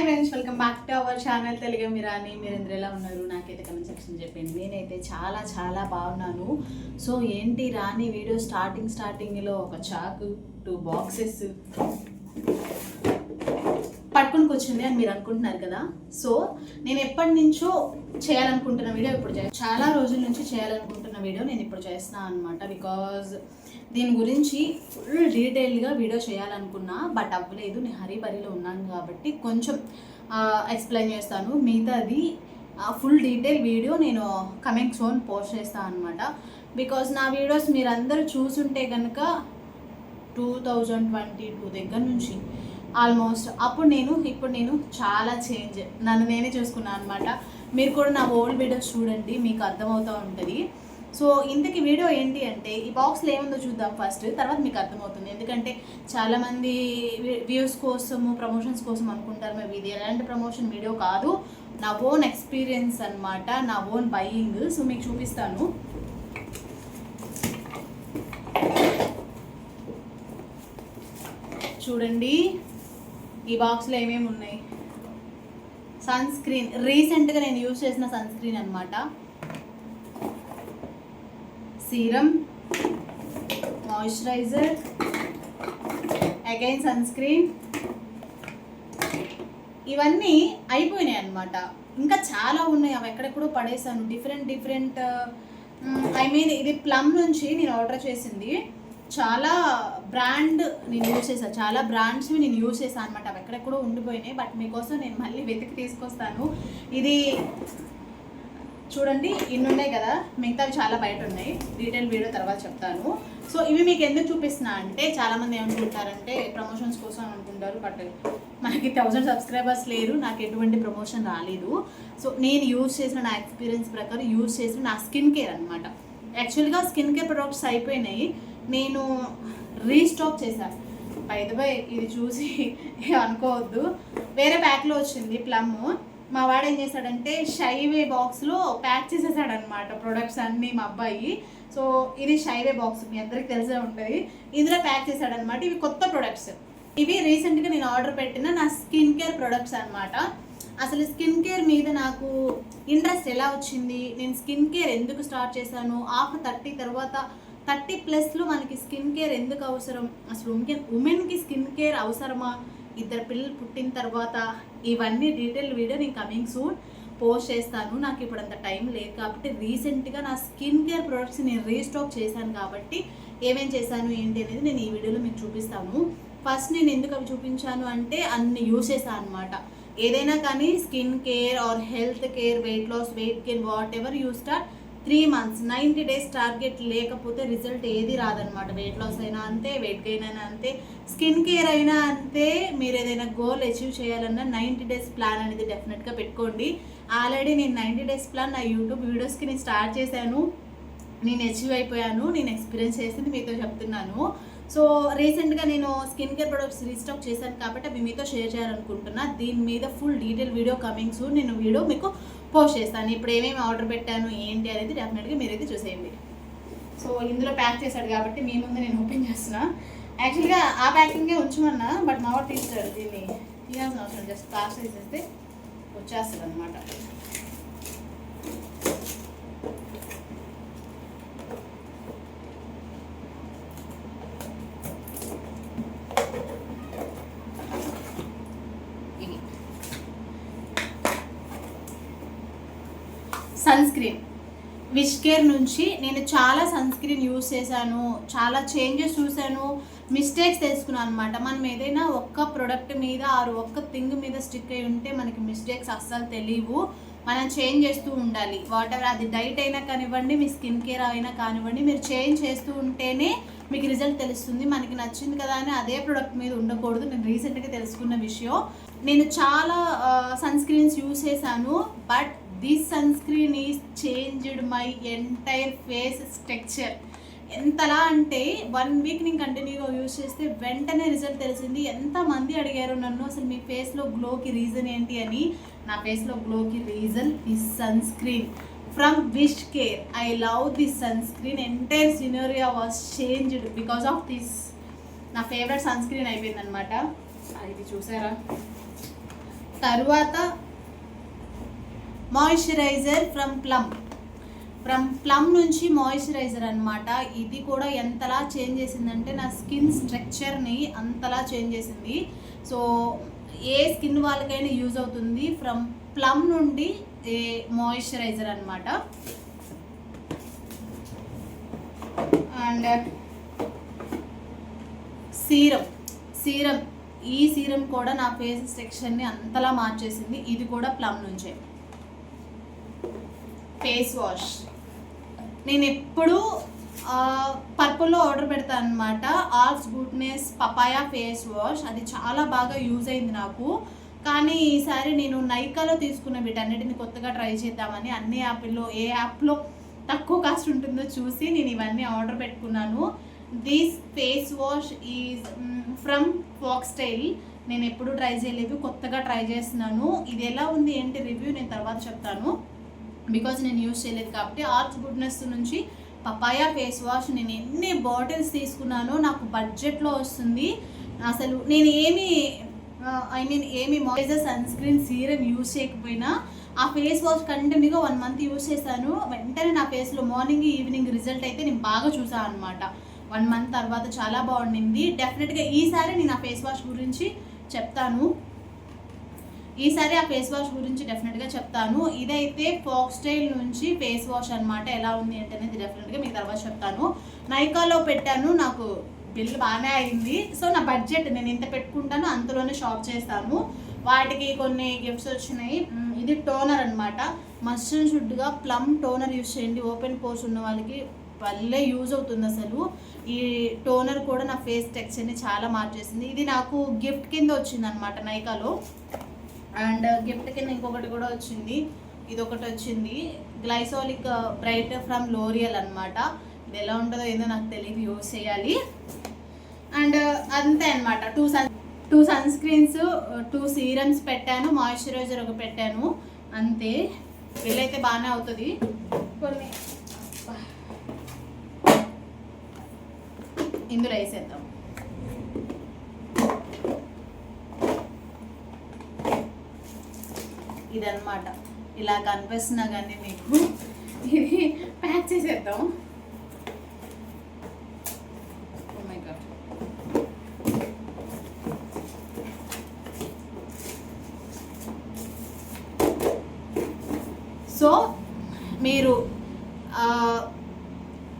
Hi friends, welcome back to our channel Telugu Mirani. మీరందరూ ఎలా ఉన్నారు? నాకైతే కమెంట్ సెక్షన్ చెప్పండి. నేనైతే చాలా చాలా బాగున్నాను. సో ఏంటి రాని వీడియో స్టార్టింగ్లో ఒక చాకు 2 బాక్సెస్ పట్టుకుని కూర్చుంది అని మీరు అనుకుంటున్నారు కదా. సో నేను ఎప్పటి నుంచో చేయాలనుకుంటున్న వీడియో ఇప్పుడు చాలా రోజుల నుంచి చేయాలనుకుంటున్న వీడియో నేను ఇప్పుడు చేస్తున్నాను అనమాట. బికాజ్ దీని గురించి ఫుల్ డీటెయిల్గా వీడియో చేయాలనుకున్నా, బట్ అవ్వలేదు. నేను హరీబరీలో ఉన్నాను కాబట్టి కొంచెం ఎక్స్ప్లెయిన్ చేస్తాను. మిగతాది ఫుల్ డీటెయిల్ వీడియో నేను కమింగ్ సోన్ పోస్ట్ చేస్తాను అనమాట. బికాజ్ నా వీడియోస్ మీరందరూ చూసుంటే కనుక 2022 దగ్గర నుంచి ఆల్మోస్ట్ ఇప్పుడు నేను చాలా చేంజ్, నన్ను నేనే చూసుకున్నాను అనమాట. మీరు కూడా నా ఓల్డ్ వీడియోస్ చూడండి, మీకు అర్థమవుతూ ఉంటుంది. సో ఇంతకీ వీడియో ఏంటి అంటే, ఈ బాక్స్లో ఏముందో చూద్దాం ఫస్ట్, తర్వాత మీకు అర్థమవుతుంది. ఎందుకంటే చాలామంది వ్యూస్ కోసము ప్రమోషన్స్ కోసం అనుకుంటారు. మేము ఇది ఎలాంటి ప్రమోషన్ వీడియో కాదు, నా ఓన్ ఎక్స్పీరియన్స్ అనమాట, నా ఓన్ బయింగ్. సో మీకు చూపిస్తాను. చూడండి ఈ బాక్స్లో ఏమేమి ఉన్నాయి. సన్ స్క్రీన్, రీసెంట్గా నేను యూజ్ చేసిన సన్ స్క్రీన్ అనమాట. Serum, moisturiser, again sunscreen, ఇవన్నీ అయిపోయినాయి అనమాట. ఇంకా చాలా ఉన్నాయి, అవి ఎక్కడెక్కడో పడేసాను. డిఫరెంట్ ఇది ప్లమ్ నుంచి నేను ఆర్డర్ చేసింది. చాలా బ్రాండ్ నేను యూజ్ చేశాను, చాలా బ్రాండ్స్వి నేను యూజ్ చేశాను అనమాట. అవి ఎక్కడెక్కడో ఉండిపోయినాయి, బట్ మీకోసం నేను మళ్ళీ వెతికి తీసుకొస్తాను. ఇది చూడండి, ఇన్ని ఉన్నాయి కదా, మిగతావి చాలా బయట ఉన్నాయి. డీటెయిల్ వీడియో తర్వాత చెప్తాను. సో ఇవి మీకు ఎందుకు చూపిస్తున్నా అంటే, చాలామంది ఏమనుకుంటారంటే ప్రమోషన్స్ కోసం అనుకుంటారు, బట్ మనకి 1000 సబ్స్క్రైబర్స్ లేరు, నాకు ఎటువంటి ప్రమోషన్ రాలేదు. సో నేను యూజ్ చేసిన, నా ఎక్స్పీరియన్స్ ప్రకారం యూజ్ చేసిన నా స్కిన్ కేర్ అనమాట. యాక్చువల్గా స్కిన్ కేర్ ప్రొడక్ట్స్ అయిపోయినాయి, నేను రీస్టాక్ చేశాను. బై ద వే ఇది చూసి అనుకోవద్దు, వేరే ప్యాక్లో వచ్చింది ప్లమ్. మా వాడు ఏం చేశాడంటే షైవే బాక్స్లో ప్యాక్ చేసేసాడనమాట ప్రొడక్ట్స్ అన్నీ మా అబ్బాయి. సో ఇది షైవే బాక్స్, మీ అందరికి తెలిసే ఉంటుంది. ఇందులో ప్యాక్ చేశాడనమాట. ఇవి కొత్త ప్రొడక్ట్స్, ఇవి రీసెంట్గా నేను ఆర్డర్ పెట్టిన నా స్కిన్ కేర్ ప్రొడక్ట్స్ అనమాట. అసలు స్కిన్ కేర్ మీద నాకు ఇంట్రెస్ట్ ఎలా వచ్చింది, నేను స్కిన్ కేర్ ఎందుకు స్టార్ట్ చేశాను, ఆఫ్టర్ 30 తర్వాత 30+ మనకి స్కిన్ కేర్ ఎందుకు అవసరం, అసలు ఉమెన్కి స్కిన్ కేర్ అవసరమా, 2 పిల్లలు పుట్టిన తర్వాత, ఇవన్నీ డీటెయిల్ వీడియో నేను కమింగ్ సూన్ పోస్ట్ చేస్తాను. నాకు ఇప్పుడు అంత టైం లేదు కాబట్టి రీసెంట్గా నా స్కిన్ కేర్ ప్రొడక్ట్స్ నేను రీస్టాక్ చేశాను కాబట్టి ఏమేం చేశాను ఏంటి అనేది నేను ఈ వీడియోలో మీకు చూపిస్తాను. ఫస్ట్ నేను ఎందుకు అవి చూపించాను అంటే, అన్ని యూజ్ చేశాను అనమాట. ఏదైనా కానీ skin care or health care, weight loss, weight gain, whatever you start, 3 months 90 days target లేకపోతే రిజల్ట్ ఏది రాదనమాట. వెయిట్ లాస్ అయినా అంతే, వెయిట్ గెయిన్ అయినా అంతే, స్కిన్ కేర్ అయినా అంతే. మీరు ఏదైనా గోల్ అచీవ్ చేయాలన్నా 90 days ప్లాన్ అనేది డెఫినెట్గా పెట్టుకోండి. ఆల్రెడీ నేను 90 days ప్లాన్ నా యూట్యూబ్ వీడియోస్కి నేను స్టార్ట్ చేశాను, నేను అచీవ్ అయిపోయాను, నేను ఎక్స్పీరియన్స్ చేసింది మీతో చెప్తున్నాను. సో రీసెంట్గా నేను స్కిన్ కేర్ ప్రొడక్ట్స్ రీస్టాక్ చేశాను కాబట్టి అవి మీతో షేర్ చేయాలనుకుంటున్నా. దీని మీద full detail video coming soon, నేను వీడియో మీకు పోస్ట్ చేస్తాను. ఇప్పుడు ఏమేమి ఆర్డర్ పెట్టాను ఏంటి అనేది డెఫినెట్గా మీరైతే చూసేయండి. సో ఇందులో ప్యాక్ చేశాడు కాబట్టి మీ ముందు నేను ఓపెన్ చేస్తున్నా. యాక్చువల్గా ఆ ప్యాకింగే ఉంచమన్నా, బట్ మా వాడు తీస్తాడు, దీన్ని తీయాల్సిన అవసరం, జస్ట్ ప్లాస్టర్ తీసేస్తే వచ్చేస్తుంది అనమాట. సన్ స్క్రీన్, విష్ కేర్ నుంచి నేను చాలా సన్ స్క్రీన్ యూజ్ చేశాను, చాలా చేంజెస్ చూశాను, మిస్టేక్స్ తెలుసుకున్నాను అనమాట. మనం ఏదైనా ఒక్క ప్రోడక్ట్ మీద ఆరు ఒక్క థింగ్ మీద స్టిక్ అయి ఉంటే మనకి మిస్టేక్స్ అస్సలు తెలియవు. మనం చేంజ్ చేస్తూ ఉండాలి. వాటర్ అది డైట్ అయినా కానివ్వండి, మీ స్కిన్ కేర్ అయినా కానివ్వండి, మీరు చేంజ్ చేస్తూ ఉంటేనే మీకు రిజల్ట్ తెలుస్తుంది. మనకి నచ్చింది కదా అని అదే ప్రోడక్ట్ మీద ఉండకూడదు. నేను రీసెంట్గా తెలుసుకున్న విషయం. నేను చాలా సన్ స్క్రీన్స్ యూజ్ చేశాను, but this sunscreen is changed my entire face structure. ఎంతలా అంటే 1 week నేను కంటిన్యూగా యూజ్ చేస్తే వెంటనే రిజల్ట్ తెలిసింది. ఎంతమంది అడిగారు నన్ను, అసలు మీ ఫేస్లో గ్లోకి రీజన్ ఏంటి అని. నా ఫేస్లో గ్లోకి reason this sunscreen from wish care. I love this sunscreen. Entire scenario was changed because of this. నా ఫేవరెట్ సన్ స్క్రీన్ అయిపోయింది అనమాట. ఇది చూసారా, తర్వాత మాయిశ్చరైజర్ ఫ్రమ్ ప్లమ్ నుంచి మాయిశ్చరైజర్ అనమాట. ఇది కూడా ఎంతలా చేంజ్ చేసిందంటే నా స్కిన్ స్ట్రక్చర్ని అంతలా చేంజ్ చేసింది. సో ఏ స్కిన్ వాళ్ళకైనా యూజ్ అవుతుంది. ఫ్రమ్ ప్లమ్ నుండి మాయిశ్చరైజర్ అనమాట. అండ్ సీరం ఈ సీరం కూడా నా ఫేస్ స్ట్రక్చర్ని అంతలా మార్చేసింది. ఇది కూడా ప్లమ్ నుంచే. ఫేస్ వాష్ నేను ఎప్పుడు పర్పుల్లో ఆర్డర్ పెడతాను అనమాట. ఆల్స్ గుడ్నెస్ పపాయా ఫేస్ వాష్. అది చాలా బాగా యూజ్ అయింది నాకు. కానీ ఈసారి నేను నైకాలో తీసుకున్న వీటన్నిటిని కొత్తగా ట్రై చేద్దామని అన్ని యాప్లో ఏ యాప్లో తక్కువ కాస్ట్ ఉంటుందో చూసి నేను ఇవన్నీ ఆర్డర్ పెట్టుకున్నాను. This face wash is from foxtail. నేను ఎప్పుడు ట్రై చేయలేదు, కొత్తగా ట్రై చేస్తున్నాను. ఇది ఎలా ఉంది ఏంటి రివ్యూ నేను తర్వాత చెప్తాను, బికాజ్ నేను యూజ్ చేయలేదు కాబట్టి. ఆల్స్ గుడ్నెస్ నుంచి పపాయా ఫేస్ వాష్ నేను ఎన్ని బాటిల్స్ తీసుకున్నానో నాకు బడ్జెట్లో వస్తుంది. అసలు నేను ఏమి moisturiser sunscreen serum use చేయకపోయినా ఆ ఫేస్ వాష్ కంటిన్యూగా 1 month యూజ్ చేశాను. వెంటనే నా ఫేస్లో మార్నింగ్ ఈవినింగ్ రిజల్ట్ అయితే నేను బాగా చూసాను అనమాట. 1 month తర్వాత చాలా బాగుండింది. డెఫినెట్గా ఈసారి నేను ఆ ఫేస్ వాష్ గురించి చెప్తాను. డెఫినెట్గా చెప్తాను. ఇదైతే ఫాక్స్టైల్ నుంచి ఫేస్ వాష్ అనమాట. ఎలా ఉంది అంటే అనేది డెఫినెట్గా మీకు తర్వాత చెప్తాను. నైకాలో పెట్టాను, నాకు బిల్ బాగానే అయింది. సో నా బడ్జెట్ నేను ఎంత పెట్టుకుంటానో అంతలోనే షాప్ చేస్తాను. వాటికి కొన్ని గిఫ్ట్స్ వచ్చినాయి. ఇది టోనర్ అనమాట. మస్ట్ అండ్ షుడ్గా ప్లమ్ టోనర్ యూజ్ చేయండి. ఓపెన్ పోర్స్ ఉన్న వాళ్ళకి భలే యూజ్ అవుతుంది అసలు. ఈ టోనర్ కూడా నా ఫేస్ టెక్స్చర్ని చాలా మార్చేసింది. ఇది నాకు గిఫ్ట్ కింద వచ్చింది అనమాట నైకాలో. అండ్ గిఫ్ట్ కింద ఇంకొకటి కూడా వచ్చింది. ఇది ఒకటి వచ్చింది, గ్లైసాలిక్ బ్రైట్ ఫ్రమ్ లోరియల్ అనమాట. ఇది ఎలా ఉంటుందో ఏదో నాకు తెలియదు, యూజ్ చేయాలి. అండ్ అంతే అనమాట. 2 సన్ స్క్రీన్స్, 2 సీరమ్స్ పెట్టాను, మాయిశ్చరైజర్ ఒక పెట్టాను, అంతే. వీళ్ళైతే బాగానే అవుతుంది. కొన్ని ఇందులో వేసేద్దాం. ఇదన్నమాట. ఇలా కనిపిస్తున్నా కానీ మీకు ఇది ప్యాక్ చేసేద్దాం. Oh my god.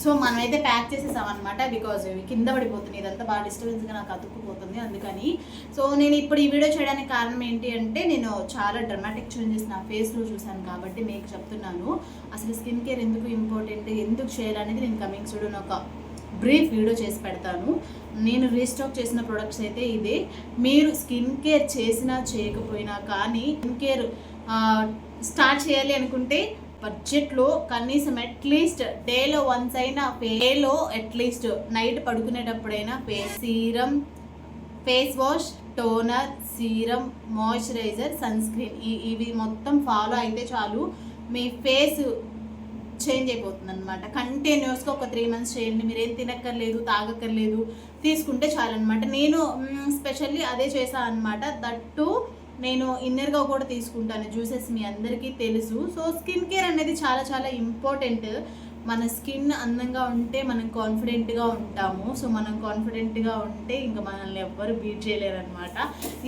సో మనమైతే ప్యాక్ చేసేసాం అనమాట. బికాజ్ ఇవి కింద పడిపోతుంది, ఇదంతా బాగా డిస్టర్బెన్స్గా నాకు అతుక్కుపోతుంది అందుకని. సో నేను ఇప్పుడు ఈ వీడియో చేయడానికి కారణం ఏంటి అంటే, నేను చాలా డ్రమాటిక్ చేంజెస్ నా ఫేస్లో చూశాను కాబట్టి మీకు చెప్తున్నాను. అసలు స్కిన్ కేర్ ఎందుకు ఇంపార్టెంట్, ఎందుకు చేయాలనేది నేను కమింగ్ సూన్ ఒక బ్రీఫ్ వీడియో చేసి పెడతాను. నేను రీస్టాక్ చేసిన ప్రొడక్ట్స్ అయితే ఇదే. మీరు స్కిన్ కేర్ చేసినా చేయకపోయినా కానీ స్కిన్ కేర్ స్టార్ట్ చేయాలి అనుకుంటే బడ్జెట్లో కనీసం అట్లీస్ట్ డేలో వన్స్ అయినా, డేలో అట్లీస్ట్ నైట్ పడుకునేటప్పుడైనా serum, face wash, toner, serum, moisturiser, sunscreen ఇవి మొత్తం ఫాలో అయితే చాలు, మీ ఫేస్ చేంజ్ అయిపోతుంది అనమాట. కంటిన్యూస్గా ఒక 3 months చేయండి. మీరేం తినక్కర్లేదు, తాగక్కర్లేదు, తీసుకుంటే చాలన్నమాట. నేను స్పెషల్లీ అదే చేశాను అనమాట. దట్టు నేను ఇన్నర్గా కూడా తీసుకుంటాను జ్యూసెస్, మీ అందరికీ తెలుసు. సో స్కిన్ కేర్ అనేది చాలా చాలా ఇంపార్టెంట్. మన స్కిన్ అందంగా ఉంటే మనం కాన్ఫిడెంట్గా ఉంటాము. సో మనం కాన్ఫిడెంట్గా ఉంటే ఇంకా మనల్ని ఎవ్వరు బీట్ చేయలేరు అనమాట.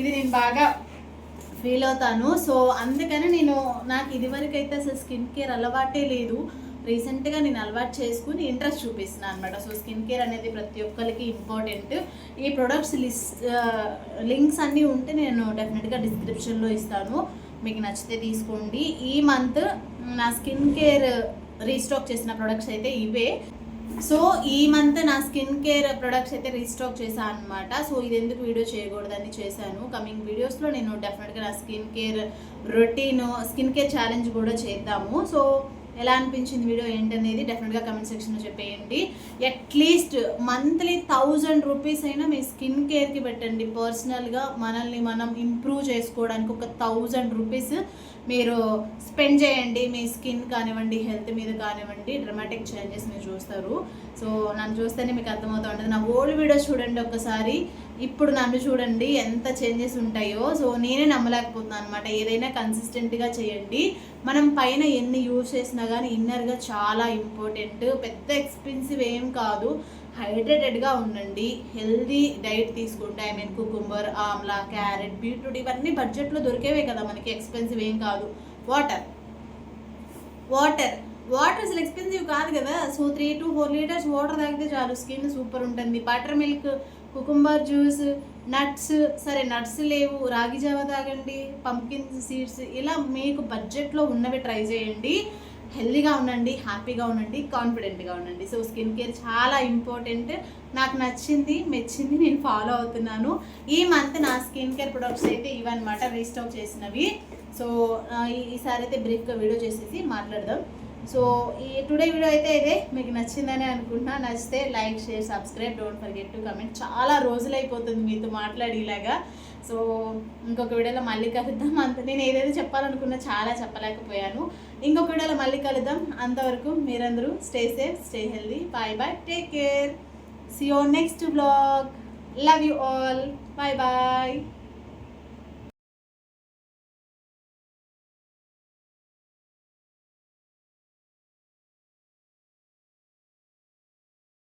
ఇది నేను బాగా ఫీల్ అవుతాను. సో అందుకని నాకు ఇదివరకైతే అసలు స్కిన్ కేర్ అలవాటే లేదు. రీసెంట్గా నేను అలవాటు చేసుకుని ఇంట్రెస్ట్ చూపిస్తున్నాను అనమాట. సో స్కిన్ కేర్ అనేది ప్రతి ఒక్కరికి ఇంపార్టెంట్. ఈ ప్రొడక్ట్స్ లింక్స్ అన్నీ ఉంటే నేను డెఫినెట్గా డిస్క్రిప్షన్లో ఇస్తాను, మీకు నచ్చితే తీసుకోండి. ఈ మంత్ నా స్కిన్ కేర్ రీస్టాక్ చేసిన ప్రొడక్ట్స్ అయితే ఇవే. సో ఈ మంత్ నా స్కిన్ కేర్ ప్రొడక్ట్స్ అయితే రీస్టాక్ చేశాను అనమాట. సో ఇది ఎందుకు వీడియో చేయకూడదని చేశాను. కమింగ్ వీడియోస్లో నేను డెఫినెట్గా నా skin care routine, skin care challenge కూడా చేద్దాము. సో ఎలా అనిపించింది వీడియో ఏంటనేది డెఫినెట్గా కమెంట్ సెక్షన్లో చెప్పేయండి. అట్లీస్ట్ మంత్లీ 1000 రూపీస్ అయినా మీ స్కిన్ కేర్కి పెట్టండి. పర్సనల్గా మనల్ని మనం ఇంప్రూవ్ చేసుకోవడానికి ఒక 1000 రూపీస్ మీరు స్పెండ్ చేయండి. మీ స్కిన్ కానివ్వండి, హెల్త్ మీద కానివ్వండి, డ్రమాటిక్ చేంజెస్ మీరు చూస్తారు. సో నన్ను చూస్తేనే మీకు అర్థమవుతూ ఉంటుంది. నా ఓల్డ్ వీడియోస్ చూడండి ఒకసారి, ఇప్పుడు నన్ను చూడండి ఎంత చేంజెస్ ఉంటాయో. సో నేనే నమ్మలేకపోతున్నాను అనమాట. ఏదైనా కన్సిస్టెంట్గా చేయండి. మనం పైన ఎన్ని యూజ్ చేసినా కానీ ఇన్నర్గా చాలా ఇంపార్టెంట్. పెద్ద ఎక్స్పెన్సివ్ ఏం కాదు. హైడ్రేటెడ్గా ఉండండి. హెల్దీ డైట్ తీసుకుంటే I mean cucumber, Amla, carrot, beetroot ఇవన్నీ బడ్జెట్లో దొరికేవే కదా మనకి. ఎక్స్పెన్సివ్ ఏం కాదు. వాటర్ వాటర్ అసలు ఎక్స్పెన్సివ్ కాదు కదా. సో 3 to 4 లీటర్స్ వాటర్ తాగితే చాలు, స్కిన్ సూపర్ ఉంటుంది. Butter milk, cucumber juice, nuts, సరే నట్స్ లేవు, రాగి జావ తాగండి, పంకిన్ సీడ్స్, ఇలా మీకు బడ్జెట్లో ఉన్నవి ట్రై చేయండి. హెల్దీగా ఉండండి, హ్యాపీగా ఉండండి, కాన్ఫిడెంట్గా ఉండండి. సో స్కిన్ కేర్ చాలా ఇంపార్టెంట్. నాకు నచ్చింది, మెచ్చింది, నేను ఫాలో అవుతున్నాను. ఈ మంత్ నా స్కిన్ కేర్ ప్రొడక్ట్స్ అయితే ఇవన్నమాట రీస్టాక్ చేసినవి. సో ఈసారి అయితే బ్రీఫ్గా వీడియో చేసేసి మాట్లాడదాం. సో ఈ టుడే వీడియో అయితే ఇదే. మీకు నచ్చిందని అనుకుంటున్నా. నచ్చితే like, share, subscribe, don't forget to comment. చాలా రోజులైపోతుంది మీతో మాట్లాడి ఇలాగా. సో ఇంకొక వీడియోలో మళ్ళీ కలుద్దాం. నేను ఏదైతే చెప్పాలనుకున్నా చాలా చెప్పలేకపోయాను. ఇంకొక వీడియోలో మళ్ళీ కలుద్దాం. అంతవరకు మీరందరూ stay safe, stay healthy. Bye bye, take care, see you next vlog. Love you all, bye bye.